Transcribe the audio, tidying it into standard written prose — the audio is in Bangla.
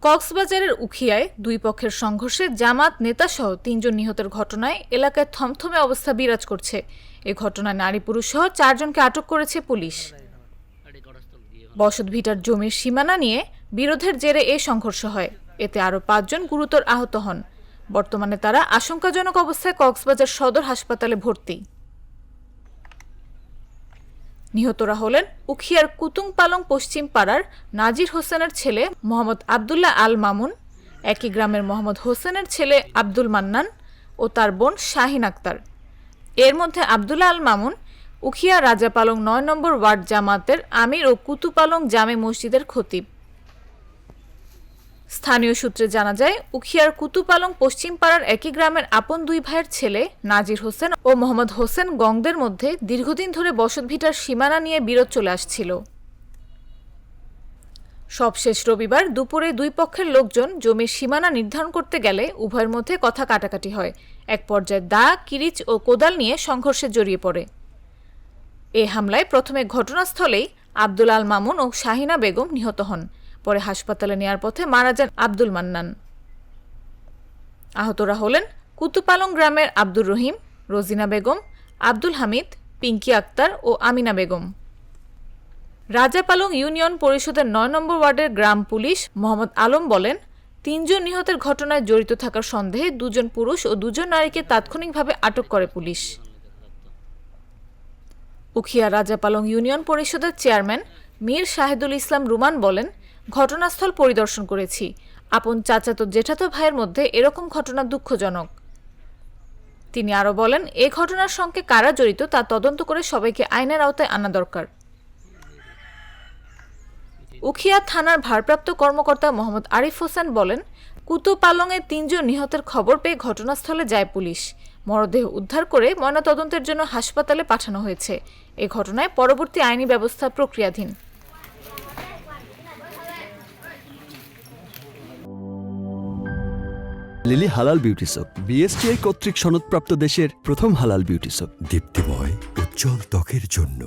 কক্সবাজারের উখিয়ায় দুই পক্ষের সংঘর্ষে জামাত নেতাসহ ৩ জন নিহতের ঘটনায় এলাকায় থমথমে অবস্থা বিরাজ করছে। এ ঘটনায় নারী পুরুষ সহ ৪ জনকে আটক করেছে পুলিশ। বসতভিটার জমির সীমানা নিয়ে বিরোধের জেরে এ সংঘর্ষ হয়। এতে আরও ৫ জন গুরুতর আহত হন। বর্তমানে তারা আশঙ্কাজনক অবস্থায় কক্সবাজার সদর হাসপাতালে ভর্তি। নিহতরা হলেন উখিয়ার কুতুংপালং পশ্চিম পাড়ার নাজির হোসেনের ছেলে মোহাম্মদ আবদুল্লাহ আল মামুন, একই গ্রামের মোহাম্মদ হোসেনের ছেলে আব্দুল মান্নান ও তার বোন শাহিন আক্তার। এর মধ্যে আবদুল্লাহ আল মামুন উখিয়া রাজাপালং ৯ নম্বর ওয়ার্ড জামাতের আমির ও কুতুপালং জামে মসজিদের খতিব। স্থানীয় সূত্রে জানা যায়, উখিয়ার কুতুপালং পশ্চিম পাড়ার একই গ্রামের আপন দুই ভাইয়ের ছেলে নাজির হোসেন ও মোহাম্মদ হোসেন গংদের মধ্যে দীর্ঘদিন ধরে বসতভিটার সীমানা নিয়ে বিরোধ চলে আসছিল। সবশেষ রবিবার দুপুরে দুই পক্ষের লোকজন জমির সীমানা নির্ধারণ করতে গেলে উভয়ের মধ্যে কথা কাটাকাটি হয়। এক পর্যায়ে দা, কিরিচ ও কোদাল নিয়ে সংঘর্ষে জড়িয়ে পড়ে। এ হামলায় প্রথমে ঘটনাস্থলেই আব্দুল আল মামুন ও শাহিনা বেগম নিহত হন। পরে হাসপাতালে নেয়ার পথে মারা যান আব্দুল মান্নান। আহতরা হলেন কুতুপালং গ্রামের আব্দুর রহিম, রোজিনা বেগম, আব্দুল হামিদ, পিঙ্কি আক্তার ও আমিনা বেগম। রাজাপালং ইউনিয়ন পরিষদের ৯ নম্বর ওয়ার্ডের গ্রাম পুলিশ মোহাম্মদ আলম বলেন, ৩ জন নিহতের ঘটনায় জড়িত থাকার সন্দেহে ২ জন পুরুষ ও ২ জন নারীকে তাৎক্ষণিকভাবে আটক করে পুলিশ। উখিয়া রাজাপালং ইউনিয়ন পরিষদের চেয়ারম্যান মীর শাহেদুল ইসলাম রুমান বলেন, ঘটনাস্থল পরিদর্শন করেছি। আপন চাচাতো জেঠাতো ভাইয়ের মধ্যে এরকম ঘটনা দুঃখজনক। তিনি আরও বলেন, এ ঘটনার সঙ্গে কারা জড়িত তা তদন্ত করে সবাইকে আইনের আওতায় আনা দরকার। উখিয়া থানার ভারপ্রাপ্ত কর্মকর্তা মোহাম্মদ আরিফ হোসেন বলেন, কুতুপালংয়ে ৩ জন নিহতের খবর পেয়ে ঘটনাস্থলে যায় পুলিশ। মরদেহ উদ্ধার করে ময়নাতদন্তের জন্য হাসপাতালে পাঠানো হয়েছে। এ ঘটনায় পরবর্তী আইনি ব্যবস্থা প্রক্রিয়াধীন। লিলি হালাল বিউটি সোপ, বিএসটিআই কর্তৃক সনদপ্রাপ্ত দেশের প্রথম হালাল বিউটি সোপ। দীপ্তিময় উজ্জ্বল ত্বকের জন্য।